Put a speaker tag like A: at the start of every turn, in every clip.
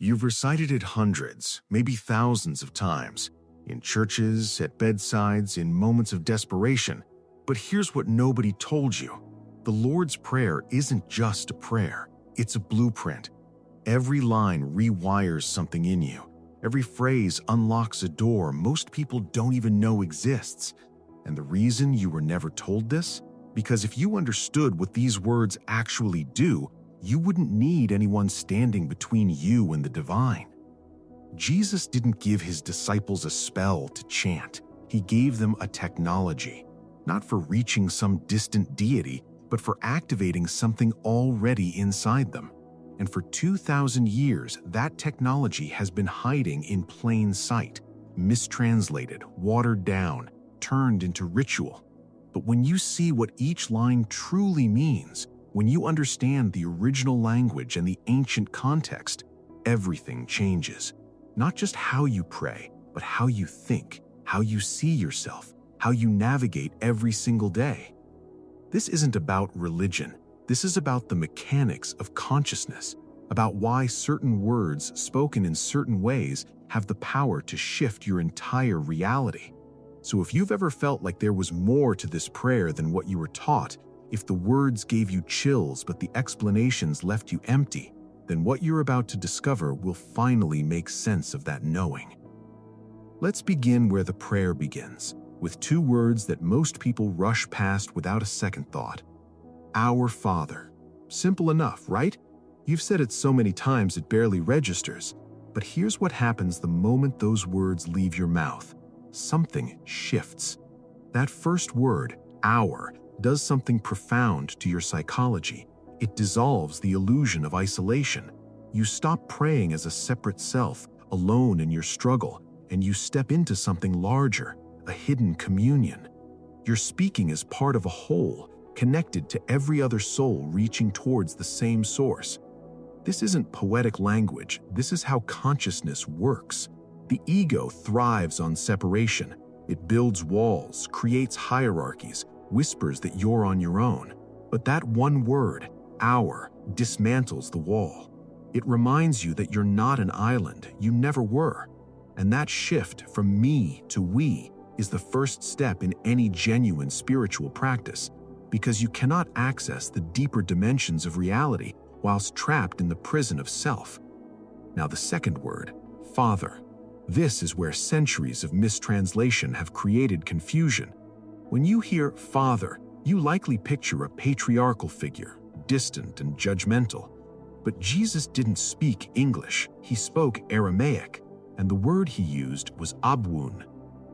A: You've recited it hundreds, maybe thousands of times, in churches, at bedsides, in moments of desperation. But here's what nobody told you. The Lord's Prayer isn't just a prayer, it's a blueprint. Every line rewires something in you. Every phrase unlocks a door most people don't even know exists. And the reason you were never told this? Because if you understood what these words actually do, you wouldn't need anyone standing between you and the divine. Jesus didn't give his disciples a spell to chant. He gave them a technology, not for reaching some distant deity, but for activating something already inside them. And for 2,000 years, that technology has been hiding in plain sight, mistranslated, watered down, turned into ritual. But when you see what each line truly means, when you understand the original language and the ancient context, everything changes. Not just how you pray, but how you think, how you see yourself, how you navigate every single day. This isn't about religion. This is about the mechanics of consciousness, about why certain words spoken in certain ways have the power to shift your entire reality. So if you've ever felt like there was more to this prayer than what you were taught, if the words gave you chills but the explanations left you empty, then what you're about to discover will finally make sense of that knowing. Let's begin where the prayer begins, with two words that most people rush past without a second thought. Our Father. Simple enough, right? You've said it so many times it barely registers. But here's what happens the moment those words leave your mouth. Something shifts. That first word, our, does something profound to your psychology. It dissolves the illusion of isolation. You stop praying as a separate self, alone in your struggle, and you step into something larger, a hidden communion. You're speaking as part of a whole, connected to every other soul reaching towards the same source. This isn't poetic language. This is how consciousness works. The ego thrives on separation. It builds walls, creates hierarchies, whispers that you're on your own. But that one word, our, dismantles the wall. It reminds you that you're not an island. You never were. And that shift from me to we is the first step in any genuine spiritual practice, because you cannot access the deeper dimensions of reality whilst trapped in the prison of self. Now the second word, Father. This is where centuries of mistranslation have created confusion. When you hear Father, you likely picture a patriarchal figure, distant and judgmental. But Jesus didn't speak English. He spoke Aramaic, and the word he used was abwun.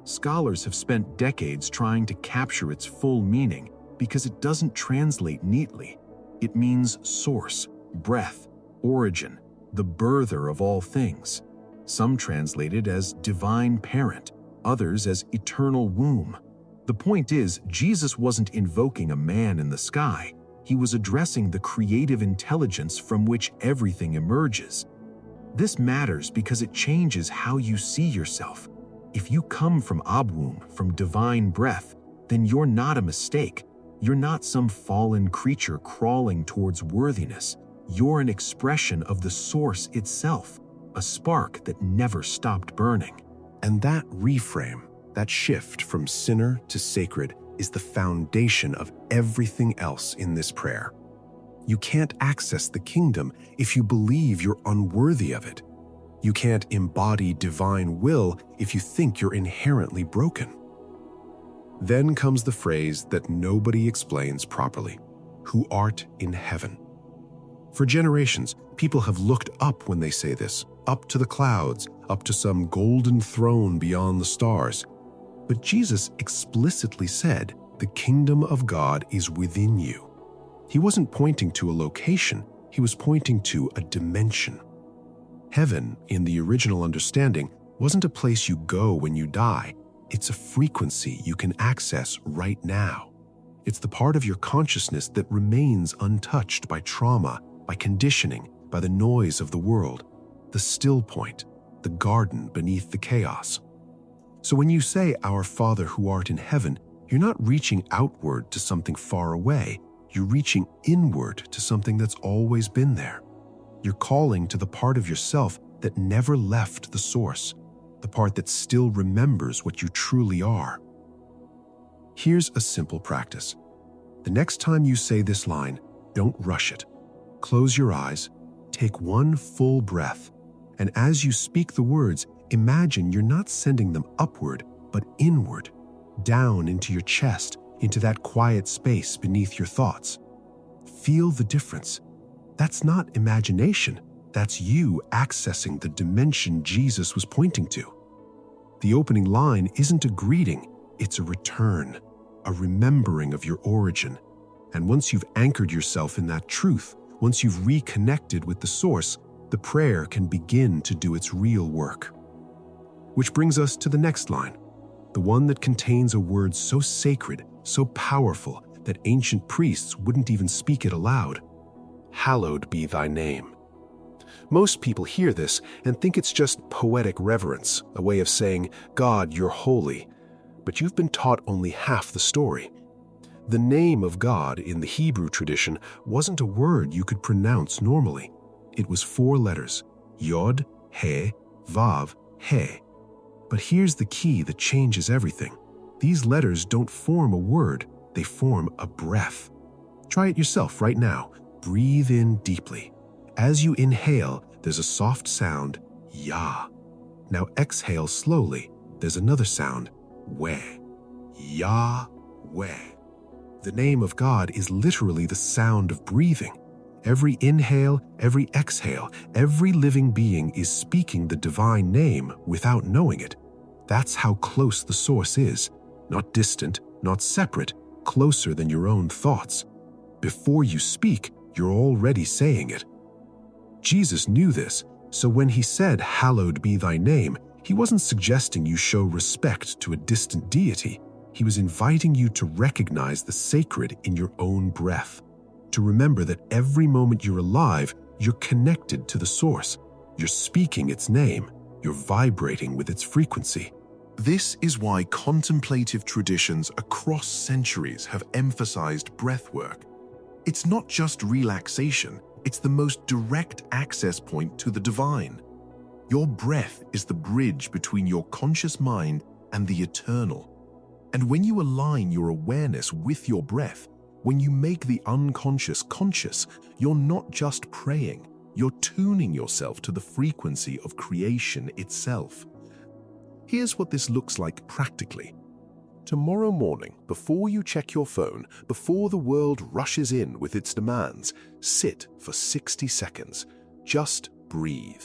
A: Scholars have spent decades trying to capture its full meaning because it doesn't translate neatly. It means source, breath, origin, the birther of all things. Some translate it as divine parent, others as eternal womb. The point is, Jesus wasn't invoking a man in the sky. He was addressing the creative intelligence from which everything emerges. This matters because it changes how you see yourself. If you come from Abwum, from divine breath, then you're not a mistake. You're not some fallen creature crawling towards worthiness. You're an expression of the source itself, a spark that never stopped burning.
B: And that reframe, that shift from sinner to sacred, is the foundation of everything else in this prayer. You can't access the kingdom if you believe you're unworthy of it. You can't embody divine will if you think you're inherently broken. Then comes the phrase that nobody explains properly, who art in heaven. For generations, people have looked up when they say this, up to the clouds, up to some golden throne beyond the stars. But Jesus explicitly said, the kingdom of God is within you. He wasn't pointing to a location, he was pointing to a dimension. Heaven, in the original understanding, wasn't a place you go when you die. It's a frequency you can access right now. It's the part of your consciousness that remains untouched by trauma, by conditioning, by the noise of the world, the still point, the garden beneath the chaos. So when you say, Our Father who art in heaven, you're not reaching outward to something far away. You're reaching inward to something that's always been there. You're calling to the part of yourself that never left the source, the part that still remembers what you truly are. Here's a simple practice. The next time you say this line, don't rush it. Close your eyes, take one full breath, and as you speak the words, imagine you're not sending them upward, but inward, down into your chest, into that quiet space beneath your thoughts. Feel the difference. That's not imagination. That's you accessing the dimension Jesus was pointing to. The opening line isn't a greeting, it's a return, a remembering of your origin. And once you've anchored yourself in that truth, once you've reconnected with the source, the prayer can begin to do its real work. Which brings us to the next line, the one that contains a word so sacred, so powerful, that ancient priests wouldn't even speak it aloud. Hallowed be thy name. Most people hear this and think it's just poetic reverence, a way of saying, God, you're holy. But you've been taught only half the story. The name of God in the Hebrew tradition wasn't a word you could pronounce normally. It was 4 letters, Yod, He, Vav, He. But here's the key that changes everything. These letters don't form a word, they form a breath. Try it yourself right now. Breathe in deeply. As you inhale, there's a soft sound, Yah. Now exhale slowly. There's another sound, Weh. Yahweh. The name of God is literally the sound of breathing. Every inhale, every exhale, every living being is speaking the divine name without knowing it. That's how close the source is. Not distant, not separate, closer than your own thoughts. Before you speak, you're already saying it. Jesus knew this, so when he said, "Hallowed be thy name," he wasn't suggesting you show respect to a distant deity. He was inviting you to recognize the sacred in your own breath, to remember that every moment you're alive, you're connected to the source. You're speaking its name. You're vibrating with its frequency.
A: This is why contemplative traditions across centuries have emphasized breathwork. It's not just relaxation, it's the most direct access point to the divine. Your breath is the bridge between your conscious mind and the eternal. And when you align your awareness with your breath, when you make the unconscious conscious, you're not just praying, you're tuning yourself to the frequency of creation itself. Here's what this looks like practically. Tomorrow morning, before you check your phone, before the world rushes in with its demands, sit for 60 seconds. Just breathe.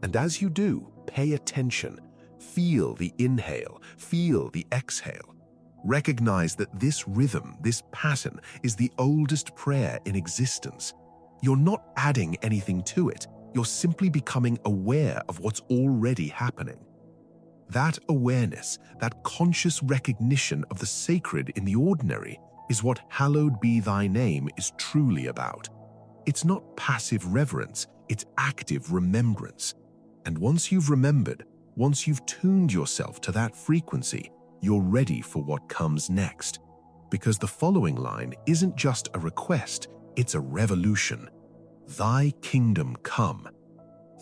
A: And as you do, pay attention. Feel the inhale, feel the exhale. Recognize that this rhythm, this pattern, is the oldest prayer in existence. You're not adding anything to it. You're simply becoming aware of what's already happening. That awareness, that conscious recognition of the sacred in the ordinary, is what hallowed be thy name is truly about. It's not passive reverence, it's active remembrance. And once you've remembered, once you've tuned yourself to that frequency, you're ready for what comes next. Because the following line isn't just a request, it's a revolution. Thy kingdom come.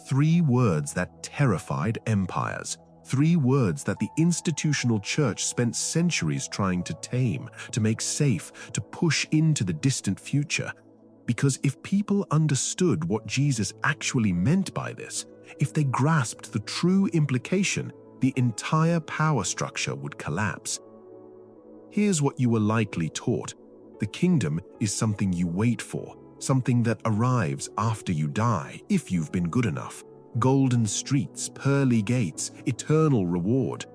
A: 3 words that terrified empires. 3 words that the institutional church spent centuries trying to tame, to make safe, to push into the distant future. Because if people understood what Jesus actually meant by this, if they grasped the true implication, the entire power structure would collapse. Here's what you were likely taught. The kingdom is something you wait for, something that arrives after you die, if you've been good enough. Golden streets, pearly gates, eternal reward.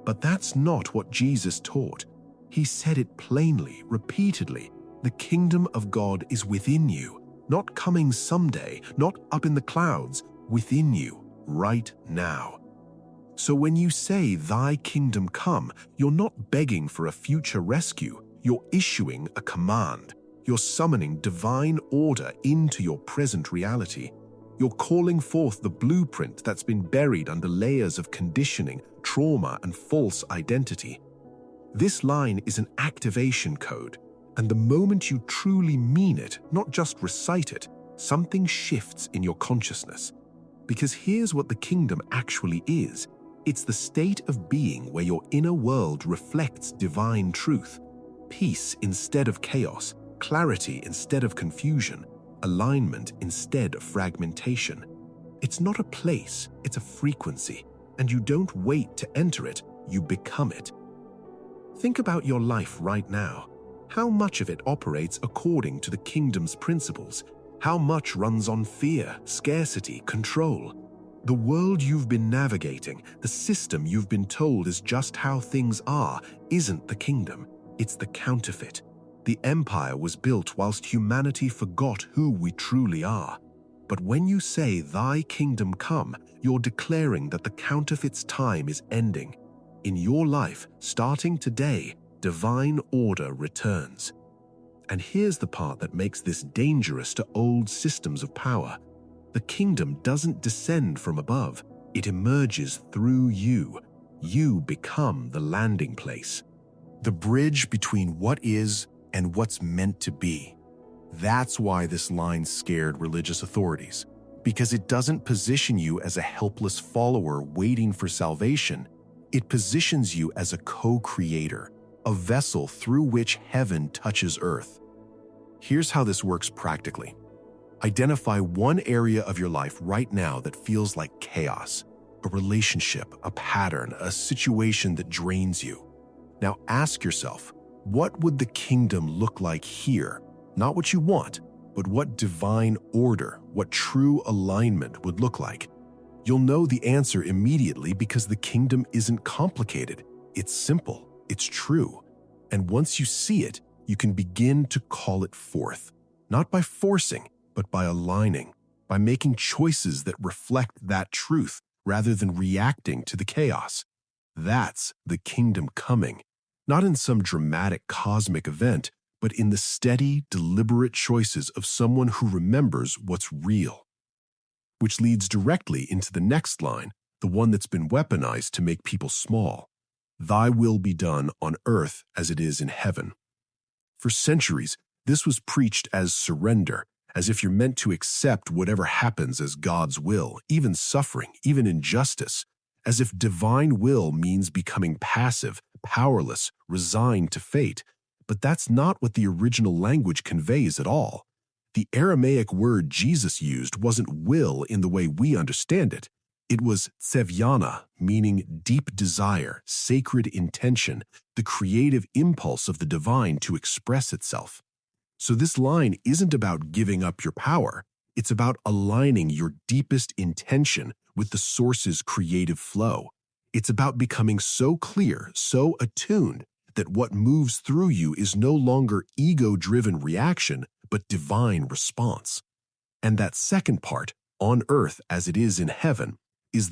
A: But that's not what Jesus taught. He said it plainly, repeatedly. The kingdom of God is within you, not coming someday, not up in the clouds, within you, right now. So when you say, thy kingdom come, you're not begging for a future rescue, you're issuing a command. You're summoning divine order into your present reality. You're calling forth the blueprint that's been buried under layers of conditioning, trauma, and false identity. This line is an activation code, and the moment you truly mean it, not just recite it, something shifts in your consciousness.
B: Because here's what the kingdom actually is. It's the state of being where your inner world reflects divine truth. Peace instead of chaos, clarity instead of confusion, alignment instead of fragmentation. It's not a place, it's a frequency, and you don't wait to enter it, you become it. Think about your life right now. How much of it operates according to the kingdom's principles? How much runs on fear, scarcity, control? The world you've been navigating, the system you've been told is just how things are, isn't the kingdom. It's the counterfeit. The empire was built whilst humanity forgot who we truly are. But when you say, "Thy kingdom come," you're declaring that the counterfeit's time is ending. In your life, starting today, divine order returns. And here's the part that makes this dangerous to old systems of power. The kingdom doesn't descend from above. It emerges through you. You become the landing place.
A: The bridge between what is and what's meant to be. That's why this line scared religious authorities, because it doesn't position you as a helpless follower waiting for salvation. It positions you as a co-creator, a vessel through which heaven touches earth. Here's how this works practically. Identify one area of your life right now that feels like chaos, a relationship, a pattern, a situation that drains you. Now ask yourself, what would the kingdom look like here? Not what you want, but what divine order, what true alignment would look like. You'll know the answer immediately because the kingdom isn't complicated. It's simple, it's true. And once you see it, you can begin to call it forth, not by forcing, but by aligning, by making choices that reflect that truth rather than reacting to the chaos. That's the kingdom coming, not in some dramatic cosmic event, but in the steady, deliberate choices of someone who remembers what's real. Which leads directly into the next line, the one that's been weaponized to make people small. Thy will be done on earth as it is in heaven. For centuries, this was preached as surrender, as if you're meant to accept whatever happens as God's will, even suffering, even injustice, as if divine will means becoming passive, powerless, resigned to fate. But that's not what the original language conveys at all. The Aramaic word Jesus used wasn't will in the way we understand it. It was tsevyana, meaning deep desire, sacred intention, the creative impulse of the divine to express itself. So this line isn't about giving up your power. It's about aligning your deepest intention with the source's creative flow. It's about becoming so clear, so attuned, that what moves through you is no longer ego-driven reaction, but divine response. And that second part, on earth as it is in heaven, is the